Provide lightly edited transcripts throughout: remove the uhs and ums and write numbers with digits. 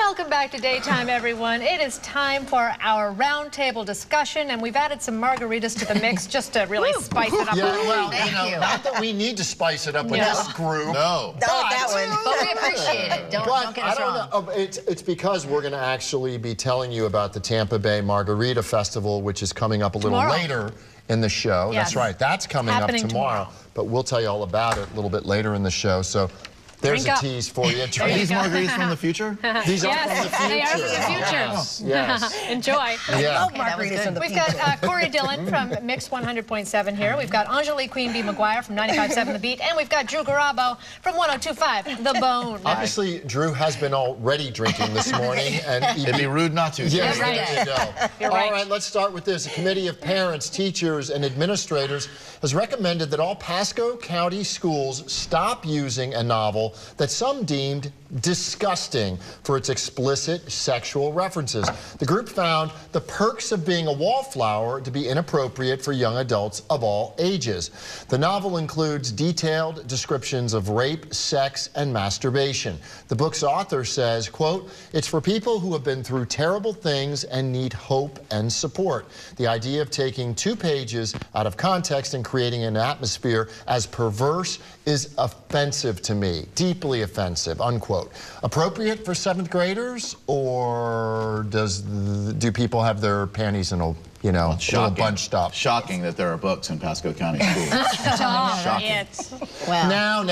Welcome back to Daytime, everyone. It is time for our roundtable discussion, and we've added some margaritas to the mix just to really spice it up. Yeah, well, not that we need to spice it up with this group. No. But we appreciate it. Don't get us wrong. It's because we're going to actually be telling you about the Tampa Bay Margarita Festival, which is coming up a little later in the show. Yes. That's right. That's coming up tomorrow. But we'll tell you all about it a little bit later in the show. So there's a tease for you. Are these margaritas from the future? These are from the future. They are from the future. Yes. Enjoy. Yeah. We've got Corey Dillon from Mix 100.7 here. We've got Angelique Queen B. McGuire from 95.7 The Beat. And we've got Drew Garabo from 102.5 The Bone. Obviously, Drew has been already drinking this morning. And it'd be rude not to. Yes, right. All right, let's start with this. A committee of parents, teachers, and administrators has recommended that all Pasco County schools stop using a novel that some deemed disgusting for its explicit sexual references. The group found The Perks of Being a Wallflower to be inappropriate for young adults of all ages. The novel includes detailed descriptions of rape, sex, and masturbation. The book's author says, quote, "It's for people who have been through terrible things and need hope and support. The idea of taking 2 pages out of context and creating an atmosphere as perverse is offensive to me, deeply offensive," unquote. Appropriate for 7th graders, or do people have their panties in a, little bunched up? Shocking that there are books in Pasco County schools. Shocking. Well, now.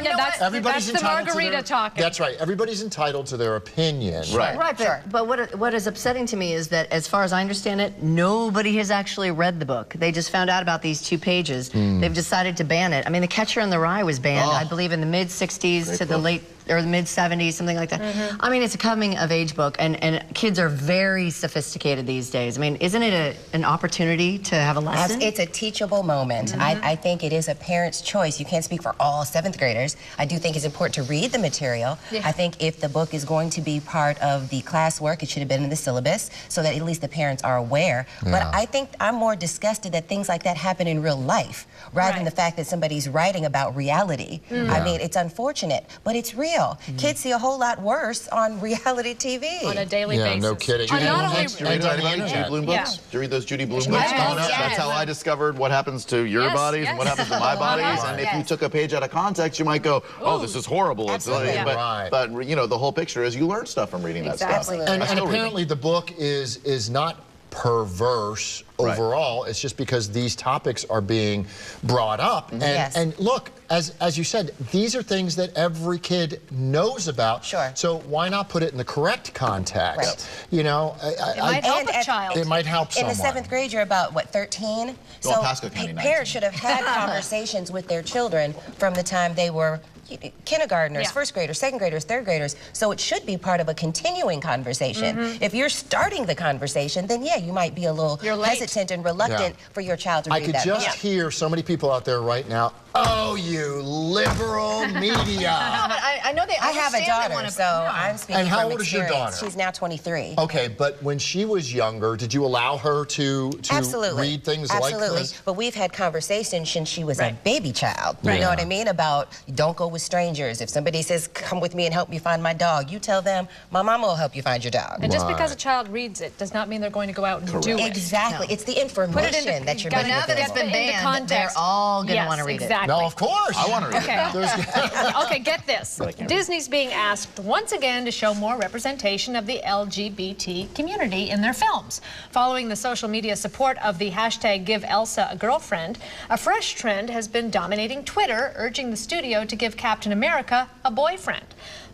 That's the margarita talking. That's right. Everybody's entitled to their opinion. Right. But what is upsetting to me is that, as far as I understand it, nobody has actually read the book. They just found out about these 2 pages. They've decided to ban it. I mean, The Catcher in the Rye was banned, I believe, in the mid-'60s to the late or the mid-'70s, something like that. I mean, it's a coming-of-age book, and kids are very sophisticated these days. I mean, isn't it an opportunity to have a lesson? It's a teachable moment. I think it is a parent's choice. You can't speak for all 7th graders. I do think it's important to read the material. I think if the book is going to be part of the classwork, it should have been in the syllabus so that at least the parents are aware. But I think I'm more disgusted that things like that happen in real life rather than the fact that somebody's writing about reality. I mean, it's unfortunate, but it's real. Kids see a whole lot worse on reality TV. On a daily basis. Yeah, no kidding. Judy Blume books? Did you read those Judy Blume books growing up? That's how I discovered what happens to your bodies and what happens to my bodies. And if you took a page out of context, you might go, "Oh, this is horrible." Absolutely. But the whole picture is you learn stuff from reading that stuff. And apparently the book is not perverse overall. It's just because these topics are being brought up. And look, as you said, these are things that every kid knows about. Sure. So why not put it in the correct context? It might help a child. It might help someone. In the 7th grade, you're about, what, 13? Well, Pasco County, 19. Parents should have had conversations with their children from the time they were kindergartners, 1st graders, 2nd graders, 3rd graders. So it should be part of a continuing conversation. If you're starting the conversation, then you might be a little hesitant and reluctant for your child to read that. I could just hear so many people out there right now, "Oh, you liberal media." I know I have a daughter, so I'm speaking And how from old is your experience. daughter? She's now 23. Okay, but when she was younger, did you allow her to read things like this? But we've had conversations since she was a baby child. You know what I mean? About don't go with strangers. If somebody says, "Come with me and help me find my dog," you tell them, "My mama will help you find your dog." And just because a child reads it does not mean they're going to go out and do it. Exactly. It's the information that you're making. Now that it's been banned, they're all going to want to read it. No, of course. I want to read it. Okay, get this. Disney's being asked once again to show more representation of the LGBT community in their films. Following the social media support of the hashtag Give Elsa a Girlfriend, a fresh trend has been dominating Twitter, urging the studio to give Captain America a boyfriend.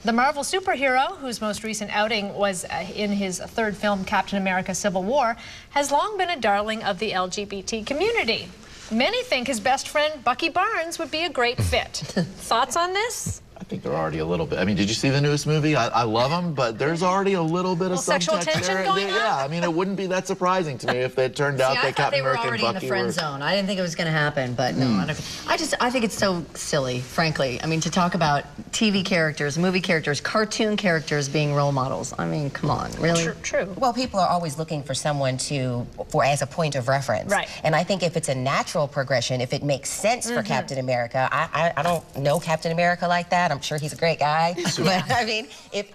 The Marvel superhero, whose most recent outing was in his 3rd film, Captain America Civil War, has long been a darling of the LGBT community. Many think his best friend, Bucky Barnes, would be a great fit. Thoughts on this? I think they're already a little bit. I mean, did you see the newest movie? I love them, but there's already a little bit of sexual subtext tension there. going on? Yeah, I mean, it wouldn't be that surprising to me if it turned out that Captain America and Bucky were already in the friend zone. I didn't think it was going to happen, but no. I think it's so silly, frankly. I mean, to talk about TV characters, movie characters, cartoon characters being role models. I mean, come on, really? True. Well, people are always looking for someone as a point of reference. Right. And I think if it's a natural progression, if it makes sense for Captain America, I don't know Captain America like that. I'm sure he's a great guy. But I mean, if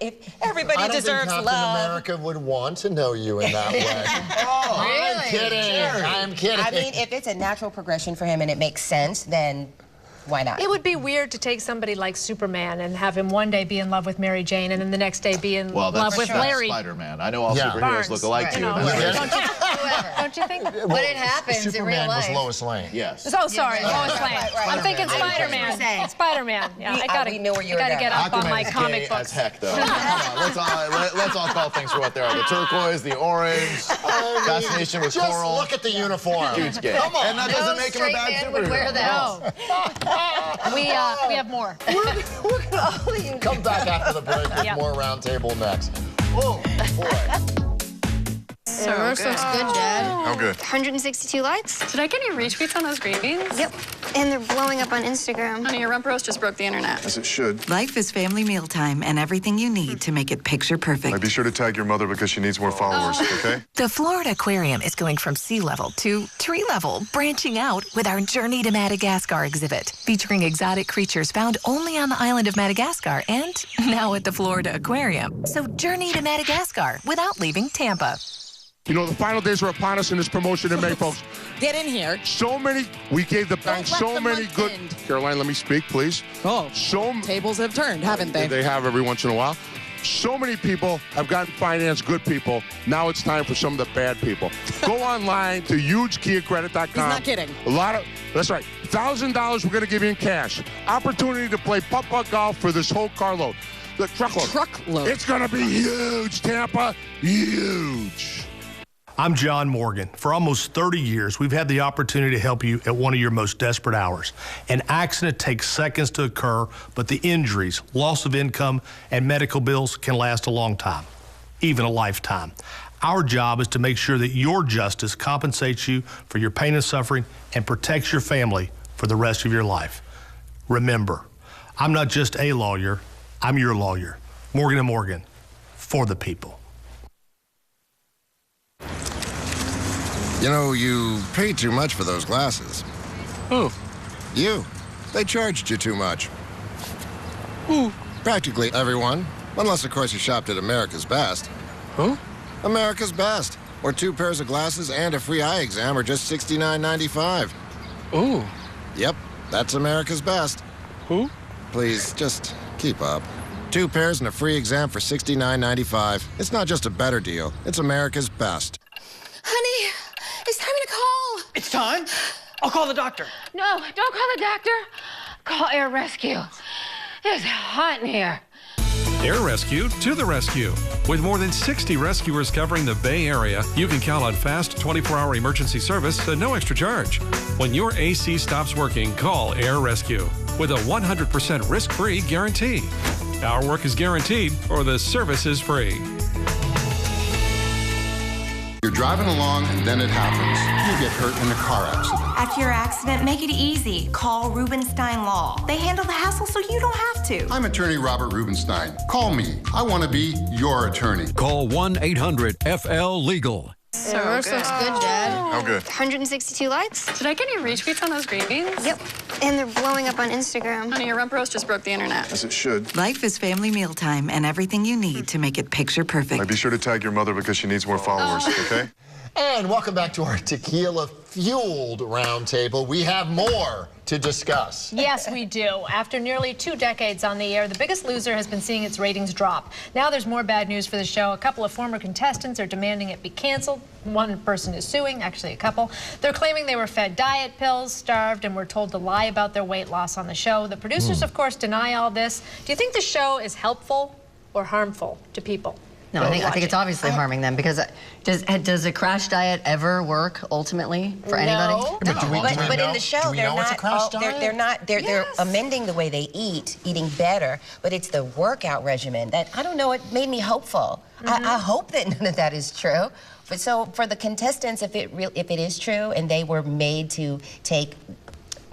everybody deserves Captain love. America would want to know you in that way. Oh, Really? I'm kidding. I'm kidding. I mean, if it's a natural progression for him and it makes sense, then why not? It would be weird to take somebody like Superman and have him one day be in love with Mary Jane and then the next day be in love with Larry. Spider-Man. I know all superheroes Barnes, look alike too. Don't you think? But it happens in real Superman life. was Lois Lane. Yes. Oh, sorry, Lois Lane. right. I'm thinking Spider-Man. Spider-Man. Yeah, I we knew where you were gotta going. get up on my Aquaman's comic gay books. as heck, though. Come on, let's all call things for what they are. The turquoise, the orange, fascination with Just coral. look at the uniform. Dude's gay. Come on. And that doesn't make him a straight bad man would wear superhero. that. No. We have more. We're gonna come back after the break with Yep. more Roundtable next. Oh, boy. So Roast looks good, Dad. How good? 162 likes. Did I get any retweets on those green beans? Yep. And they're blowing up on Instagram. Honey, your rump roast just broke the internet. As it should. Life is family mealtime and everything you need to make it picture perfect. Be sure to tag your mother because she needs more followers, okay? The Florida Aquarium is going from sea level to tree level, branching out with our Journey to Madagascar exhibit, featuring exotic creatures found only on the island of Madagascar and now at the Florida Aquarium. So Journey to Madagascar without leaving Tampa. You know, the final days are upon us in this promotion in May, folks. Get in here. We gave the bank so many good... Caroline, let me speak, please. Oh, tables have turned, haven't they? They have every once in a while. So many people have gotten financed, good people. Now it's time for some of the bad people. Go online to hugekiacredit.com. He's not kidding. That's right. $1,000 we're going to give you in cash. Opportunity to play putt-putt golf for this whole carload. The truckload. Truckload. It's going to be huge, Tampa. Huge. I'm John Morgan. For almost 30 years, we've had the opportunity to help you at one of your most desperate hours. An accident takes seconds to occur, but the injuries, loss of income, and medical bills can last a long time, even a lifetime. Our job is to make sure that your justice compensates you for your pain and suffering and protects your family for the rest of your life. Remember, I'm not just a lawyer, I'm your lawyer. Morgan & Morgan, for the people. You know, you paid too much for those glasses. Who? You. They charged you too much. Who? Practically everyone. Unless, of course, you shopped at America's Best. Huh? America's Best. Where 2 pairs of glasses and a free eye exam are just $69.95. Oh. Yep, that's America's Best. Who? Please, just keep up. 2 pairs and a free exam for $69.95. It's not just a better deal. It's America's Best. Honey, it's time to call. It's time? I'll call the doctor. No, don't call the doctor. Call Air Rescue. It's hot in here. Air Rescue to the rescue. With more than 60 rescuers covering the Bay Area, you can count on fast 24-hour emergency service at no extra charge. When your AC stops working, call Air Rescue with a 100% risk-free guarantee. Our work is guaranteed or the service is free. You're driving along and then it happens. You get hurt in a car accident. After your accident, make it easy. Call Rubenstein Law. They handle the hassle so you don't have to. I'm attorney Robert Rubenstein. Call me. I want to be your attorney. Call 1-800-FL-LEGAL. So Roast looks good, Dad. How good? 162 likes. Did I get any retweets on those green beans? Yep. And they're blowing up on Instagram. Honey, your rump roast just broke the internet. As it should. Life is family mealtime and everything you need to make it picture perfect. Be sure to tag your mother because she needs more followers, okay? And welcome back to our tequila-fueled roundtable. We have more to discuss. Yes, we do. After nearly 2 decades on the air, The Biggest Loser has been seeing its ratings drop. Now there's more bad news for the show. A couple of former contestants are demanding it be canceled. One person is suing, actually a couple. They're claiming they were fed diet pills, starved, and were told to lie about their weight loss on the show. The producers, of course, deny all this. Do you think the show is helpful or harmful to people? No, I think it's obviously harming them because does a crash diet ever work ultimately for anybody? No. But in the show, they're amending the way they eating better, but it's the workout regimen that, I don't know, it made me hopeful. I hope that none of that is true. But so for the contestants, if it is true and they were made to take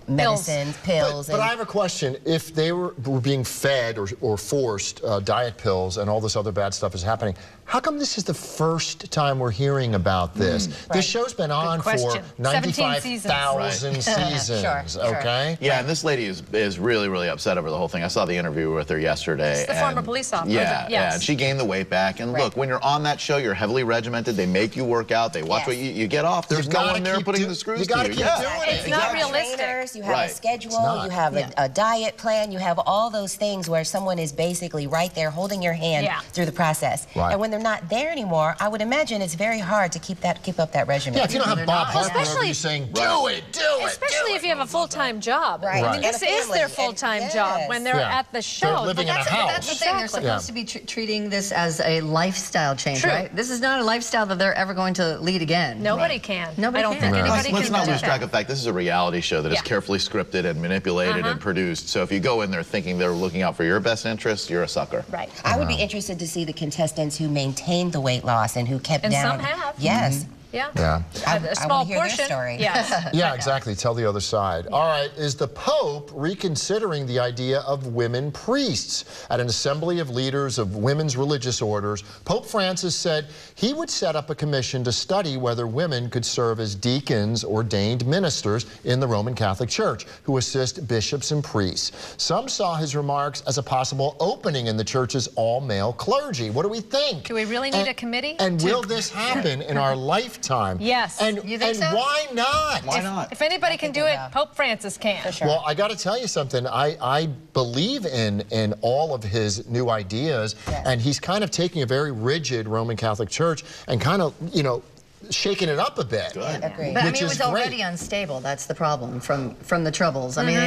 medicines, pills. But I have a question. If they were being fed or forced diet pills and all this other bad stuff is happening, how come this is the first time we're hearing about this? This show's been on for 95,000 seasons, okay? Yeah, and this lady is really, really upset over the whole thing. I saw the interview with her yesterday. It's the former police officer. Yeah, and she gained the weight back. And look, when you're on that show, you're heavily regimented. They make you work out. They watch what you get off. There's no one there putting the screws to you. You gotta keep doing it. It's not realistic. You have a schedule, you have a diet plan, you have all those things where someone is basically right there holding your hand through the process. And when they're not there anymore, I would imagine it's very hard to keep up that regimen. Yeah, if you don't have Bob Harper over you saying, do it. Especially if you have a full-time job. I mean, this is their full-time job when they're at the show. They're living in a house. That's the thing. They're supposed to be treating this as a lifestyle change, right? This is not a lifestyle that they're ever going to lead again. Nobody can. Nobody I don't think anybody can. Let's not lose track of the fact this is a reality show that is carefully scripted and manipulated and produced. So if you go in there thinking they're looking out for your best interests, you're a sucker. Right. I would be interested to see the contestants who maintained the weight loss and who kept down. And some have. Yes. Yeah. A small portion. Their story. Yes. Yeah, exactly. Tell the other side. All right. Is the Pope reconsidering the idea of women priests? At an assembly of leaders of women's religious orders, Pope Francis said he would set up a commission to study whether women could serve as deacons, ordained ministers in the Roman Catholic Church, who assist bishops and priests. Some saw his remarks as a possible opening in the church's all-male clergy. What do we think? Do we really need a committee? And will this happen in our lifetime? Yes. And why not? Why not? If anybody can do it, Pope Francis can. For sure. Well, I got to tell you something. I believe in all of his new ideas, and he's kind of taking a very rigid Roman Catholic Church and kind of, shaking it up a bit. But I mean, it was already unstable. That's the problem from the Troubles. I mean,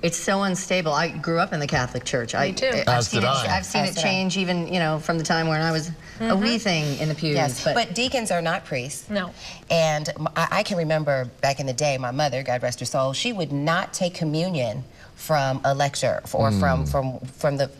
it's so unstable. I grew up in the Catholic Church. Me too. I've seen it change even, from the time when I was a wee thing in the pews. Yes, but deacons are not priests. No. And I can remember back in the day, my mother, God rest her soul, she would not take communion from a lecture or from the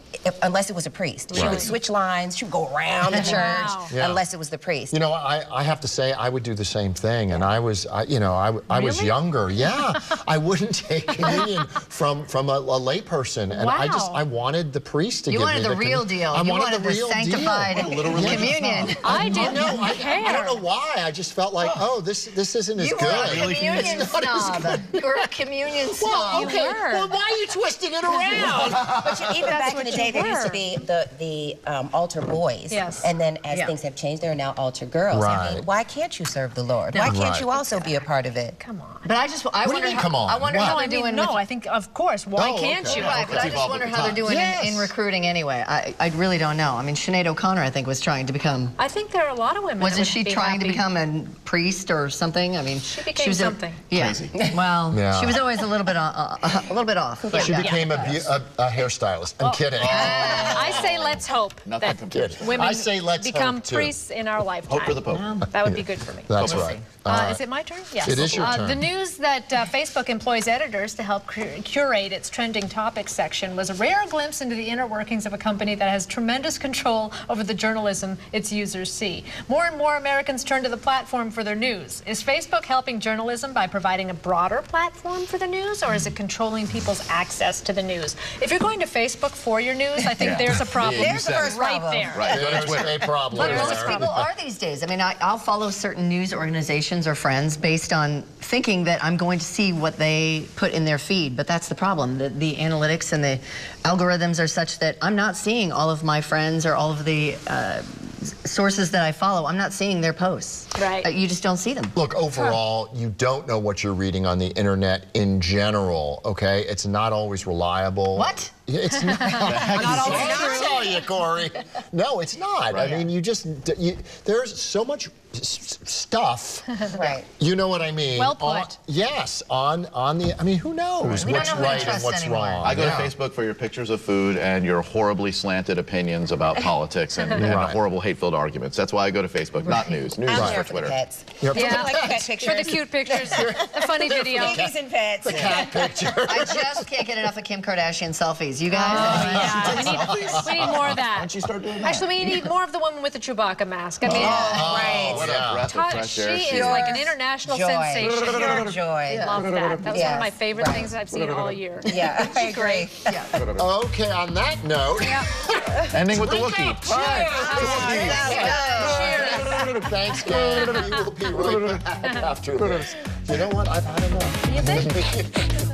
unless it was a priest. She would switch lines. She would go around the church unless it was the priest. You know, I have to say I would do the same thing, and I was was younger. Yeah, I wouldn't take communion from a layperson, and I wanted the priest to give me the You wanted the real deal. I wanted the sanctified communion. I didn't care. I don't know why. I just felt like, this isn't as good. You were a communion snob. You were a communion snob. Well, okay. Well, why are you twisting it around? But even back in the day, there used to be the altar boys. Yes. And then as things have changed, there are now altar girls. Right. I mean, why can't you serve the Lord? Why can't you also be a part of it? Come on. But I wonder how they're doing. I think, of course, why can't you? Right, but I just wonder how they're doing in recruiting anyway. I really don't know. I mean, Sinead O'Connor, I think, was trying to become... I think there are a lot of women. Wasn't she trying to become a priest or something? I mean, she became something. Crazy. Well, she was always a little bit off. She became a hairstylist. I'm kidding. I say let's hope that women become priests in our lifetime. Hope for the Pope. That would be good for me. That's right. Is it my turn? Yes. It is your turn. The news that Facebook employs editors to help curate its trending topics section was a rare glimpse into the inner workings of a company that has tremendous control over the journalism its users see. More and more Americans turn to the platform for their news. Is Facebook helping journalism by providing a broader platform for the news, or is it controlling people's access to the news? If you're going to Facebook for your news, I think there's a problem. There's the first right problem. there. Right. There's a problem. But most people are these days. I mean, I'll follow certain news organizations or friends based on thinking that I'm going to see what they put in their feed, but that's the problem. The analytics and the algorithms are such that I'm not seeing all of my friends or all of the sources that I follow. I'm not seeing their posts. Right. You just don't see them. Look, overall, you don't know what you're reading on the internet in general, okay? It's not always reliable. What? It's not. Not always true. I saw you, Corey. No, it's not. Right. I mean, there's so much stuff. Right. You know what I mean? Well put. On the. I mean, who knows what's right and what's wrong? I go to Facebook for your pictures of food and your horribly slanted opinions about politics and horrible hate-filled arguments. That's why I go to Facebook, not news. News is for Twitter. Pets. Yep. Yeah, Like pet pictures. for the cute pictures, the funny video. Babies and pets. The cat picture. I just can't get enough of Kim Kardashian selfies. selfies. You guys? We need more of that. Why don't you start doing that? Actually, we need more of the woman with the Chewbacca mask. I mean, What a breath of fresh air she is like an international sensation. Pure joy. Love that. That was one of my favorite things I've seen all year. Yeah, I agree. Okay, on that note, ending with the Wookiee. thanks, gang. We will be right back after this. You know what? I've had enough. You think?